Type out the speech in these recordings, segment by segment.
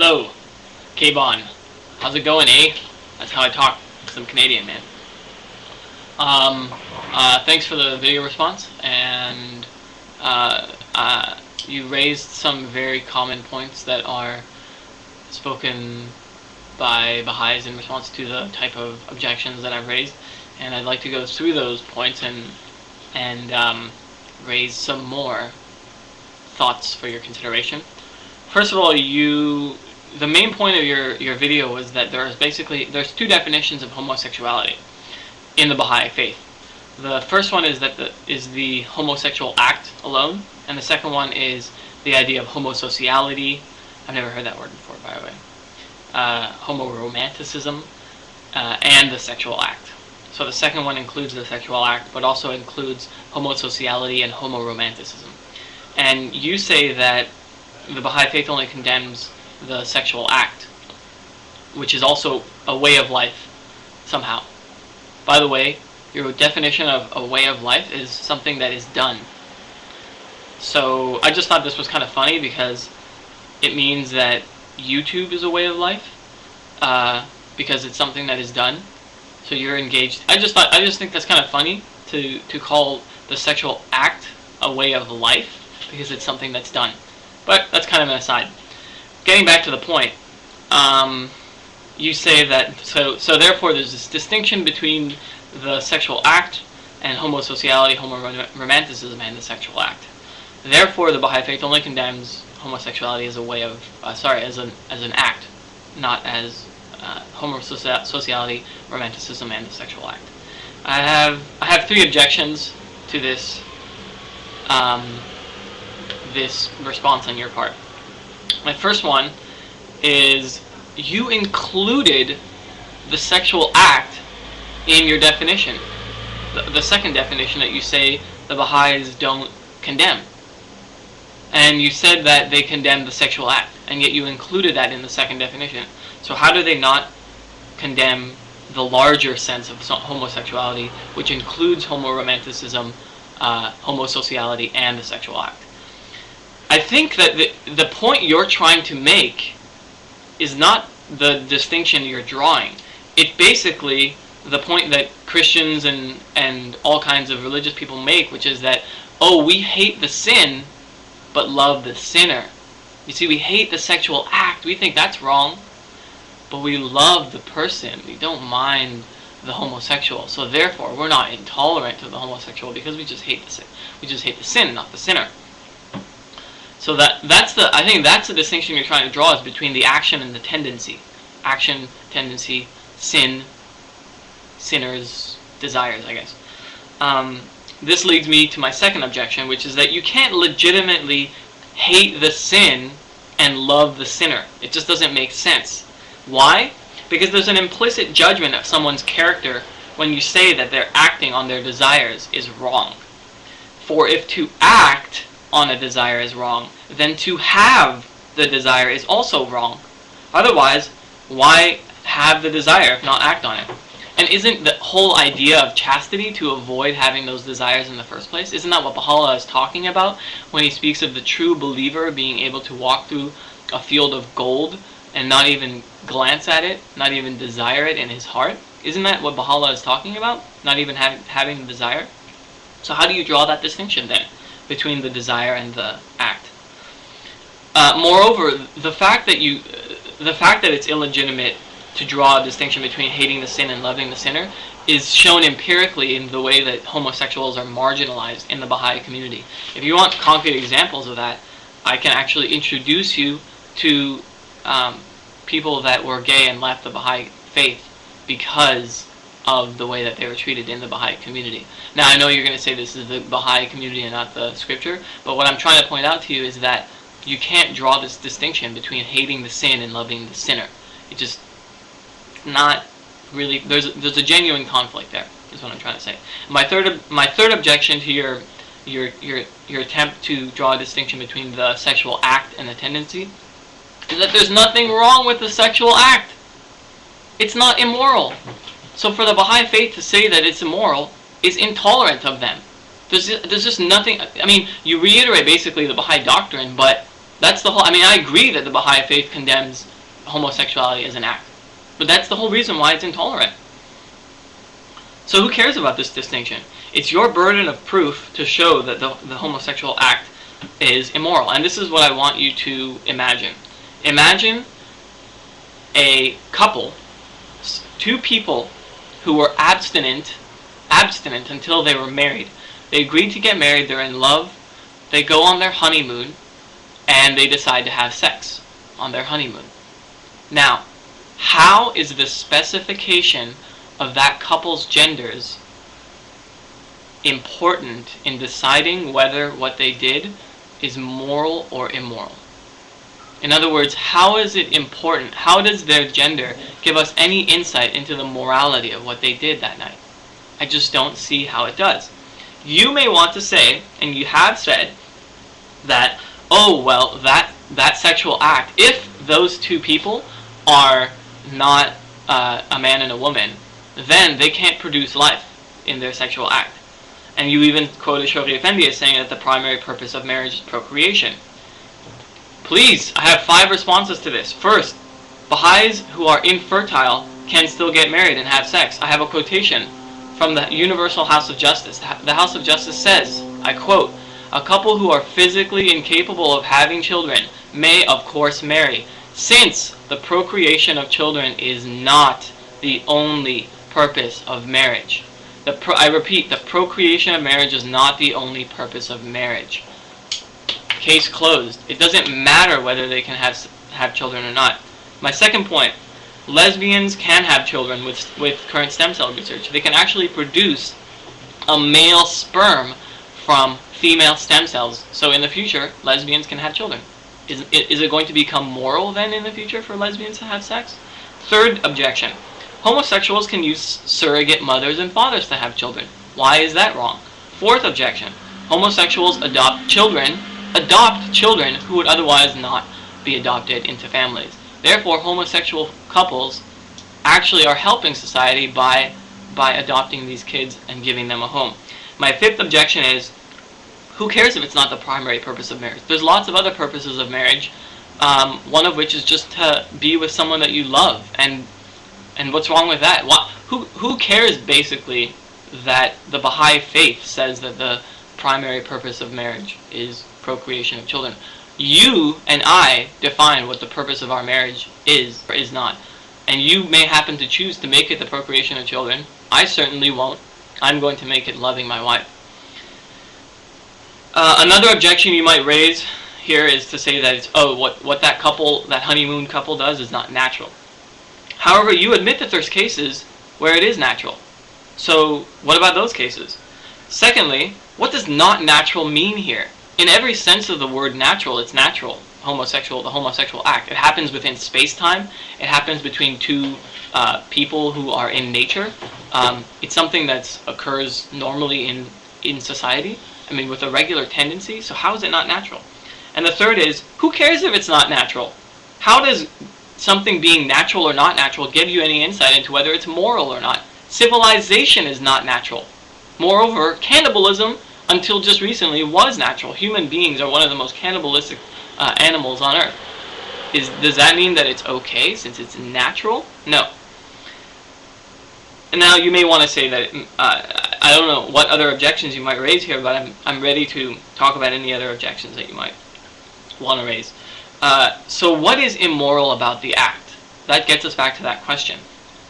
Hello, Kayvan. How's it going, eh? That's how I talk. I'm Canadian, man. Thanks for the video response, and you raised some very common points that are spoken by Baha'is in response to the type of objections that I've raised, and I'd like to go through those points and raise some more thoughts for your consideration. First of all, the main point of your video was that there's two definitions of homosexuality in the Baha'i faith. The first one is the homosexual act alone, and the second one is the idea of homosexuality. I've never heard that word before, by the way. Homoromanticism and the sexual act. So the second one includes the sexual act, but also includes homosexuality and homoromanticism. And you say that the Baha'i faith only condemns the sexual act, which is also a way of life, somehow. By the way, your definition of a way of life is something that is done. So I just thought this was kind of funny because it means that YouTube is a way of life, because it's something that is done. So you're engaged. I just think that's kind of funny to call the sexual act a way of life because it's something that's done. But that's kind of an aside. Getting back to the point, you say that so therefore there's this distinction between the sexual act and homosexuality, homoromanticism, and the sexual act. Therefore, the Baha'i faith only condemns homosexuality as a way of as an act, not as homosexuality, romanticism, and the sexual act. I have three objections to this this response on your part. My first one is you included the sexual act in your definition, the second definition that you say the Baha'is don't condemn. And you said that they condemn the sexual act, and yet you included that in the second definition. So how do they not condemn the larger sense of homosexuality, which includes homoromanticism, homosexuality, and the sexual act? I think that the point you're trying to make is not the distinction you're drawing. It's basically the point that Christians and all kinds of religious people make, which is that, oh, we hate the sin, but love the sinner. You see, we hate the sexual act. We think that's wrong, but we love the person. We don't mind the homosexual. So therefore, we're not intolerant to the homosexual because we just hate the sin. We just hate the sin, not the sinner. So I think that's the distinction you're trying to draw, is between the action and the tendency. Action, tendency, sin, sinners, desires, I guess. This leads me to my second objection, which is that you can't legitimately hate the sin and love the sinner. It just doesn't make sense. Why? Because there's an implicit judgment of someone's character when you say that their acting on their desires is wrong. For if to act on a desire is wrong, then to have the desire is also wrong. Otherwise, why have the desire if not act on it? And isn't the whole idea of chastity to avoid having those desires in the first place? Isn't that what Baha'u'llah is talking about when he speaks of the true believer being able to walk through a field of gold and not even glance at it, not even desire it in his heart? Isn't that what Baha'u'llah is talking about? Not even having the desire? So how do you draw that distinction then between the desire and the act? Moreover, the fact that it's illegitimate to draw a distinction between hating the sin and loving the sinner is shown empirically in the way that homosexuals are marginalized in the Baha'i community. If you want concrete examples of that, I can actually introduce you to people that were gay and left the Baha'i faith because of the way that they were treated in the Baha'i community. Now, I know you're going to say this is the Baha'i community and not the scripture, but what I'm trying to point out to you is that you can't draw this distinction between hating the sin and loving the sinner. It just not really. There's a genuine conflict there, is what I'm trying to say. My third objection to your attempt to draw a distinction between the sexual act and the tendency is that there's nothing wrong with the sexual act. It's not immoral. So for the Baha'i faith to say that it's immoral is intolerant of them. There's just nothing. I mean, you reiterate basically the Baha'i doctrine, but That's the whole, I mean, I agree that the Baha'i faith condemns homosexuality as an act, but that's the whole reason why it's intolerant. So who cares about this distinction? It's your burden of proof to show that the homosexual act is immoral. And this is what I want you to imagine. Imagine a couple, two people who were abstinent until they were married. They agreed to get married, they're in love, they go on their honeymoon, and they decide to have sex on their honeymoon. Now, how is the specification of that couple's genders important in deciding whether what they did is moral or immoral? In other words, how is it important? How does their gender give us any insight into the morality of what they did that night? I just don't see how it does. You may want to say, and you have said, that, oh, well, that sexual act, if those two people are not a man and a woman, then they can't produce life in their sexual act. And you even quoted Shoghi Effendi as saying that the primary purpose of marriage is procreation. Please, I have 5 responses to this. First, Baha'is who are infertile can still get married and have sex. I have a quotation from the Universal House of Justice. The House of Justice says, I quote, "A couple who are physically incapable of having children may, of course, marry, since the procreation of children is not the only purpose of marriage." I repeat, the procreation of marriage is not the only purpose of marriage. Case closed. It doesn't matter whether they can have children or not. My second point, lesbians can have children with current stem cell research. They can actually produce a male sperm from female stem cells. So in the future, lesbians can have children. Is it going to become moral then in the future for lesbians to have sex? Third objection. Homosexuals can use surrogate mothers and fathers to have children. Why is that wrong? Fourth objection. Homosexuals adopt children who would otherwise not be adopted into families. Therefore, homosexual couples actually are helping society by adopting these kids and giving them a home. My fifth objection is, who cares if it's not the primary purpose of marriage? There's lots of other purposes of marriage, one of which is just to be with someone that you love. And what's wrong with that? Who cares, basically, that the Baha'i faith says that the primary purpose of marriage is procreation of children? You and I define what the purpose of our marriage is or is not. And you may happen to choose to make it the procreation of children. I certainly won't. I'm going to make it loving my wife. Another objection you might raise here is to say that it's, oh, what that honeymoon couple does is not natural. However, you admit that there's cases where it is natural. So what about those cases? Secondly, what does not natural mean here? In every sense of the word natural, it's natural. The homosexual act. It happens within space-time. It happens between two people who are in nature. It's something that occurs normally in society. I mean, with a regular tendency. So how is it not natural? And the third is, who cares if it's not natural? How does something being natural or not natural give you any insight into whether it's moral or not? Civilization is not natural. Moreover, cannibalism, until just recently, was natural. Human beings are one of the most cannibalistic animals on earth. Does that mean that it's okay since it's natural? No. And now you may want to say that, I don't know what other objections you might raise here, but I'm ready to talk about any other objections that you might want to raise. So what is immoral about the act? That gets us back to that question.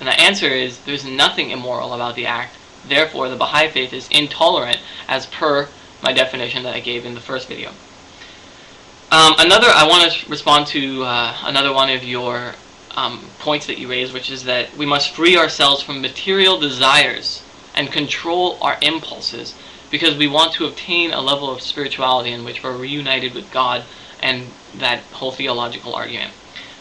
And the answer is, there's nothing immoral about the act. Therefore, the Baha'i faith is intolerant as per my definition that I gave in the first video. I want to respond to another one of your points that you raised, which is that we must free ourselves from material desires and control our impulses because we want to obtain a level of spirituality in which we're reunited with God, and that whole theological argument.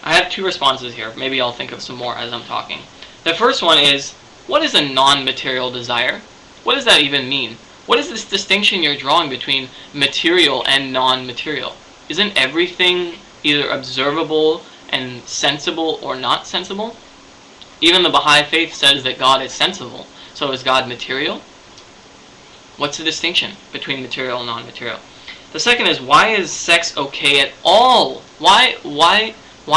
I have 2 responses here. Maybe I'll think of some more as I'm talking. The first one is, what is a non-material desire? What does that even mean? What is this distinction you're drawing between material and non-material? Isn't everything either observable and sensible or not sensible? Even the Baha'i faith says that God is sensible. So is God material? What's the distinction between material and non-material? The second is, why is sex okay at all? Why